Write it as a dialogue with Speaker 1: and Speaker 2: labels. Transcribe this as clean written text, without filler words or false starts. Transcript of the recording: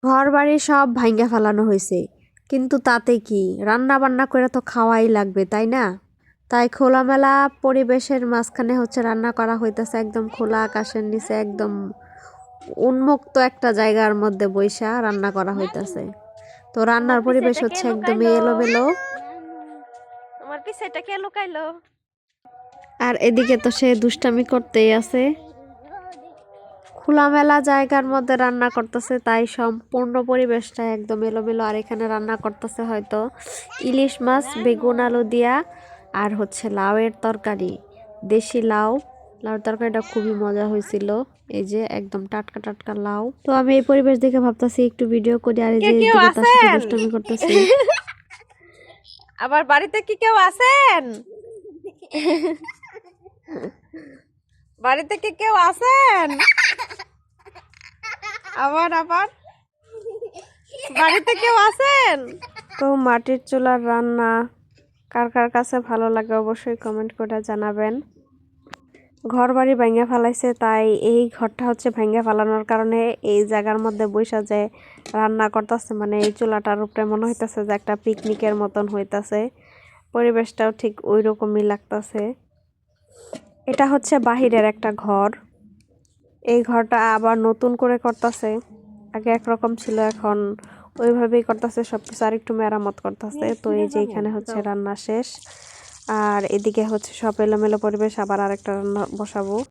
Speaker 1: ঘরবাড়ি সব ভাইঙ্গা ফেলানো হয়েছে, কিন্তু তাতে কি, রান্না বান্না করে তো খাওয়াই লাগবে তাই না? তাই খোলামেলা পরিবেশের মাঝখানে হচ্ছে রান্না করা হইতেছে, একদম খোলা আকাশের নিচে, একদম উন্মুক্ত একটা জায়গার মধ্যে বৈশা রান্না করা হইতেছে। তো রান্নার পরিবেশ হচ্ছে একদমই এলোমেলো।
Speaker 2: তোমার পিছেটা কে লুকাইলো?
Speaker 1: আর এদিকে তো সে দুষ্টামি করতেই আছে। খোলামেলা জায়গার মধ্যে রান্না করতেছে, তাই সম্পূর্ণ পরিবেশটা একদম এলোমেলো। আর এখানে রান্না করতেছে হয়তো ইলিশ মাছ বেগুন আলু দিয়া, আর হচ্ছে লাউয়ের তরকারি, দেশি লাউ। লাউর তরকারিটা খুবই মজা হয়েছিল, এই যে একদম টাটকা টাটকা লাউ। তো আমি এই পরিবেশ দেখে ভাবতেছি একটু ভিডিও করি, আর এই যে
Speaker 2: কেউ
Speaker 1: এদিকে তার সাথে
Speaker 2: আছেন?
Speaker 1: দুষ্টামি করতেছি।
Speaker 2: আবার বাড়িতে কি কেউ আছেন? বাড়িতে কি কেউ আছেন? আবার আবার বাড়িতে কেউ আছেন?
Speaker 1: তো মাটির চুলার রান্না কার কার কাছে ভালো লাগে অবশ্যই কমেন্ট করে জানাবেন। ঘর বাড়ি ভাঙ্গা ফেলাইছে, তাই এই ঘরটা হচ্ছে ভাঙ্গা ফেলানোর কারণে এই জায়গার মধ্যে বৈশা যে রান্না করতেছে, মানে এই চুলাটার উপরে মনে হইতেছে যে একটা পিকনিকের মতন হইতাছে। পরিবেশটাও ঠিক ওই রকমই লাগতেছে। এটা হচ্ছে বাহিরের একটা ঘর। এই ঘরটা আবার নতুন করে করতেছে, আগে একরকম ছিল, এখন ওইভাবেই করতেছে, সবকিছু আর একটু মেরামত করতেছে। তো এই যে এখানে হচ্ছে রান্না শেষ, আর এদিকে হচ্ছে সব এলোমেলো পরিবেশ, আবার আরেকটা রান্না বসাবো।